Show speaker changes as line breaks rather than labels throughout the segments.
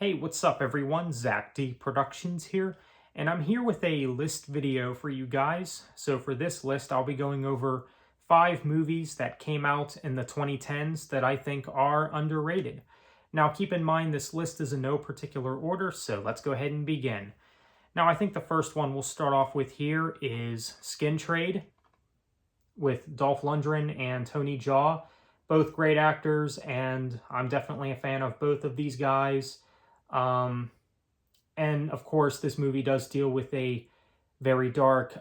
Hey, what's up everyone? Zach D Productions here, and I'm here with a list video for you guys. So for this list, I'll be going over 5 movies that came out in the 2010s that I think are underrated. Now keep in mind this list is in no particular order, so let's go ahead and begin. Now I think the first one we'll start off with here is Skin Trade with Dolph Lundgren and Tony Jaa. Both great actors, and I'm definitely a fan of both of these guys. Um, and of course, this movie does deal with a very dark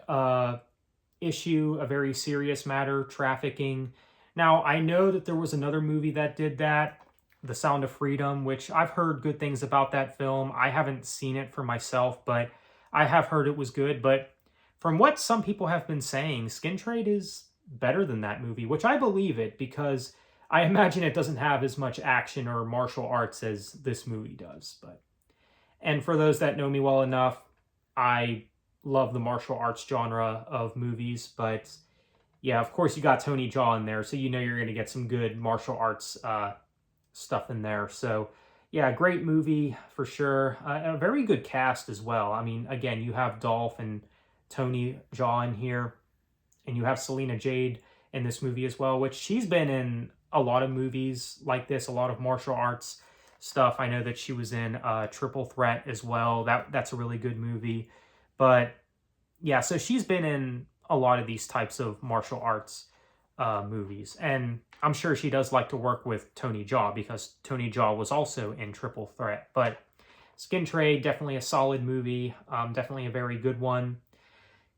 issue, a very serious matter, trafficking. Now, I know that there was another movie that did that, The Sound of Freedom, which I've heard good things about that film. I haven't seen it for myself, but I have heard it was good. But from what some people have been saying, Skin Trade is better than that movie, which I believe it because I imagine it doesn't have as much action or martial arts as this movie does. And for those that know me well enough, I love the martial arts genre of movies. But yeah, of course, you got Tony Jaa in there, so you know you're going to get some good martial arts stuff in there. So yeah, great movie for sure. A very good cast as well. I mean, again, you have Dolph and Tony Jaa in here, and you have Selena Jade in this movie as well, which she's been in a lot of movies like this, a lot of martial arts stuff. I know that she was in Triple Threat as well. That's a really good movie. But yeah, so she's been in a lot of these types of martial arts movies. And I'm sure she does like to work with Tony Jaa because Tony Jaa was also in Triple Threat. But Skin Trade, definitely a solid movie. Definitely a very good one.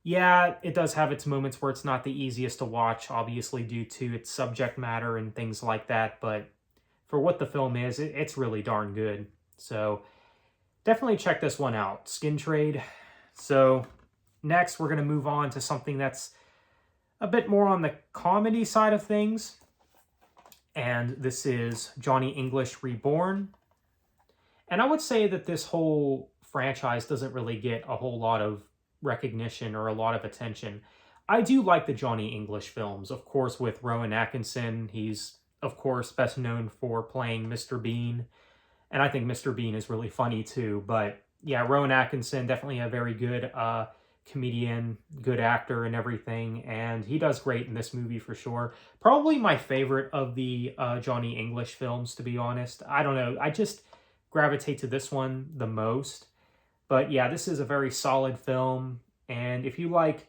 Yeah, it does have its moments where it's not the easiest to watch, obviously due to its subject matter and things like that, but for what the film is, it's really darn good. So definitely check this one out, Skin Trade. So next, we're going to move on to something that's a bit more on the comedy side of things, and this is Johnny English Reborn. And I would say that this whole franchise doesn't really get a whole lot of recognition or a lot of attention. I do like the Johnny English films, of course, with Rowan Atkinson. He's, of course, best known for playing Mr. Bean, and I think Mr. Bean is really funny too. But yeah, Rowan Atkinson, definitely a very good comedian, good actor and everything, and he does great in this movie for sure. Probably my favorite of the Johnny English films, to be honest. I don't know, I just gravitate to this one the most. But yeah, this is a very solid film. And if you like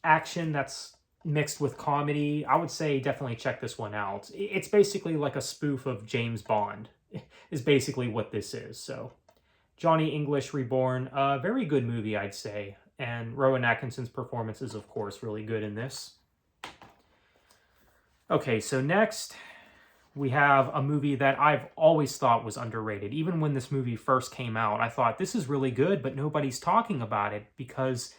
action that's mixed with comedy, I would say definitely check this one out. It's basically like a spoof of James Bond, is basically what this is. So Johnny English Reborn, a very good movie, I'd say. And Rowan Atkinson's performance is, of course, really good in this. Okay, so next we have a movie that I've always thought was underrated. Even when this movie first came out, I thought this is really good, but nobody's talking about it because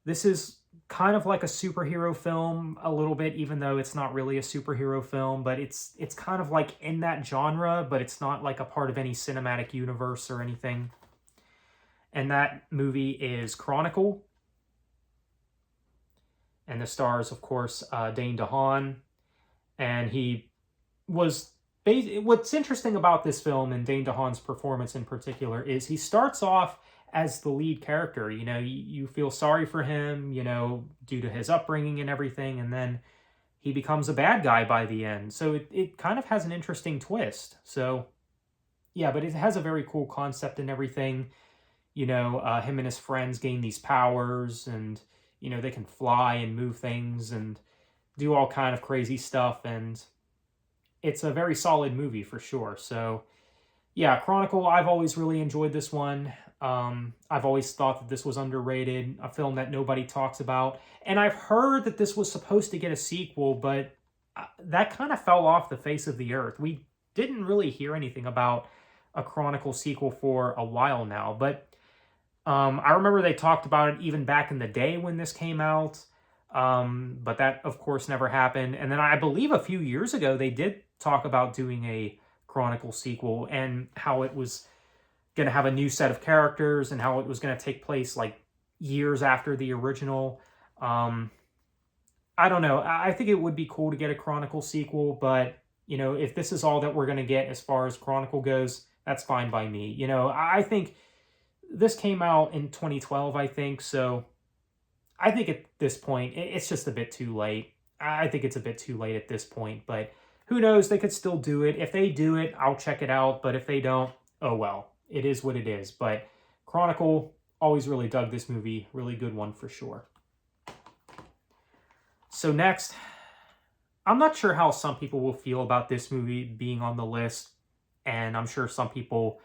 this is kind of like a superhero film a little bit, even though it's not really a superhero film, but it's kind of like in that genre, but it's not like a part of any cinematic universe or anything. And that movie is Chronicle. And the stars, of course, Dane DeHaan. And he was what's interesting about this film and Dane DeHaan's performance in particular is he starts off as the lead character. You know, you feel sorry for him, you know, due to his upbringing and everything, and then he becomes a bad guy by the end. So it kind of has an interesting twist. So yeah, but it has a very cool concept and everything. You know, him and his friends gain these powers, and you know, they can fly and move things and do all kind of crazy stuff, and it's a very solid movie for sure. So yeah, Chronicle, I've always really enjoyed this one. I've always thought that this was underrated, a film that nobody talks about. And I've heard that this was supposed to get a sequel, but that kind of fell off the face of the earth. We didn't really hear anything about a Chronicle sequel for a while now. But I remember they talked about it even back in the day when this came out. But that, of course, never happened. And then I believe a few years ago, they did talk about doing a Chronicle sequel and how it was going to have a new set of characters and how it was going to take place like years after the original. I don't know. I think it would be cool to get a Chronicle sequel, but you know, if this is all that we're going to get as far as Chronicle goes, that's fine by me. You know, I think this came out in 2012, I think, so I think at this point, it's just a bit too late. I think it's a bit too late at this point, but who knows? They could still do it. If they do it, I'll check it out, but if they don't, oh well. It is what it is. But Chronicle, always really dug this movie. Really good one for sure. So next, I'm not sure how some people will feel about this movie being on the list, and I'm sure some people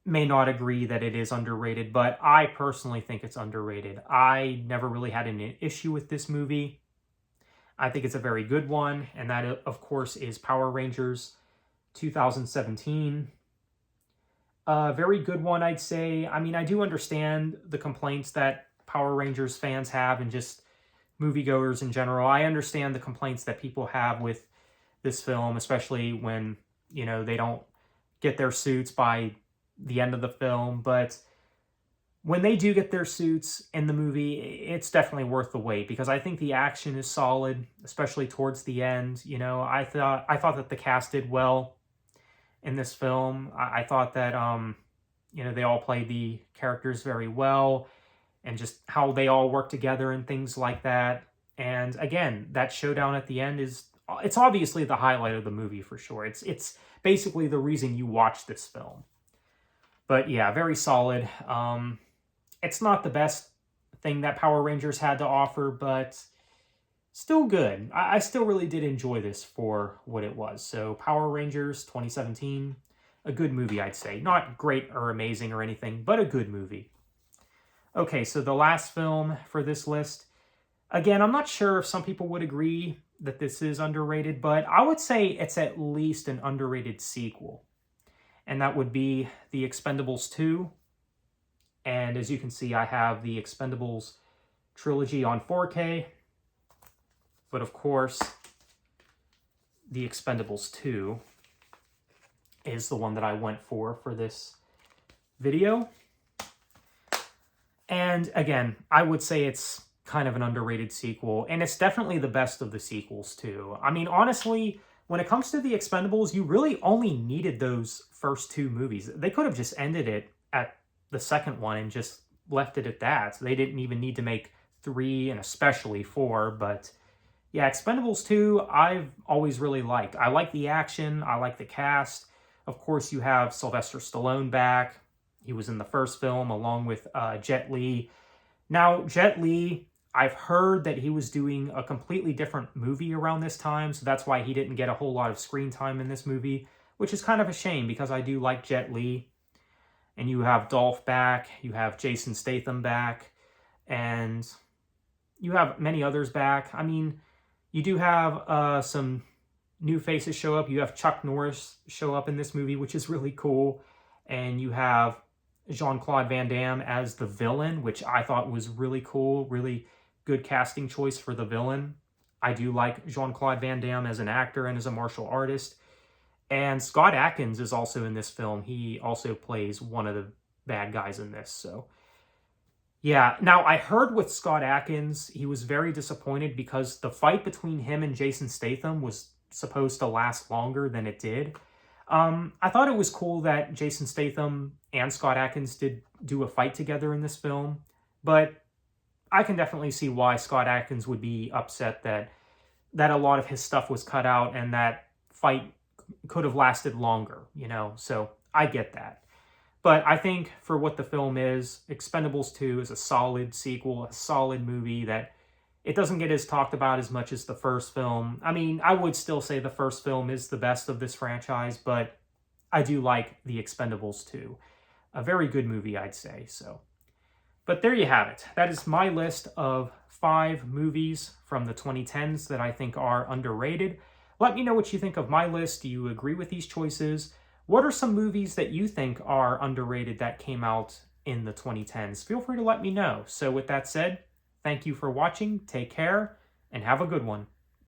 may not agree that it is underrated, but I personally think it's underrated. I never really had an issue with this movie. I think it's a very good one, and that, of course, is Power Rangers 2017. A very good one, I'd say. I mean, I do understand the complaints that Power Rangers fans have and just moviegoers in general. I understand the complaints that people have with this film, especially when, you know, they don't get their suits by the end of the film, but when they do get their suits in the movie, it's definitely worth the wait, because I think the action is solid, especially towards the end. You know, I thought that the cast did well in this film. I thought that you know, they all played the characters very well, and just how they all work together and things like that. And again, that showdown at the end it's obviously the highlight of the movie for sure. It's basically the reason you watch this film. But yeah, very solid. It's not the best thing that Power Rangers had to offer, but still good. I still really did enjoy this for what it was. So Power Rangers 2017, a good movie, I'd say. Not great or amazing or anything, but a good movie. Okay, so the last film for this list. Again, I'm not sure if some people would agree that this is underrated, but I would say it's at least an underrated sequel. And that would be The Expendables 2. And as you can see, I have the Expendables trilogy on 4K. But of course, The Expendables 2 is the one that I went for this video. And again, I would say it's kind of an underrated sequel, and it's definitely the best of the sequels too. I mean, honestly, when it comes to The Expendables, you really only needed those first two movies. They could have just ended it at the second one and just left it at that. So they didn't even need to make 3 and especially 4, but yeah, Expendables 2, I've always really liked. I like the action, I like the cast. Of course, you have Sylvester Stallone back. He was in the first film along with Jet Li. Now, Jet Li, I've heard that he was doing a completely different movie around this time, so that's why he didn't get a whole lot of screen time in this movie, which is kind of a shame because I do like Jet Li. And you have Dolph back, you have Jason Statham back, and you have many others back. I mean, you do have some new faces show up. You have Chuck Norris show up in this movie, which is really cool. And you have Jean-Claude Van Damme as the villain, which I thought was really cool, really good casting choice for the villain. I do like Jean-Claude Van Damme as an actor and as a martial artist. And Scott Adkins is also in this film. He also plays one of the bad guys in this. So, yeah. Now, I heard with Scott Adkins, he was very disappointed because the fight between him and Jason Statham was supposed to last longer than it did. I thought it was cool that Jason Statham and Scott Adkins did do a fight together in this film, but I can definitely see why Scott Adkins would be upset that a lot of his stuff was cut out and that fight could have lasted longer, you know, so I get that. But I think for what the film is, Expendables 2 is a solid sequel, a solid movie that it doesn't get as talked about as much as the first film. I mean, I would still say the first film is the best of this franchise, but I do like The Expendables 2. A very good movie, I'd say, so. But there you have it. That is my list of 5 movies from the 2010s that I think are underrated. Let me know what you think of my list. Do you agree with these choices? What are some movies that you think are underrated that came out in the 2010s? Feel free to let me know. So with that said, thank you for watching, take care, and have a good one.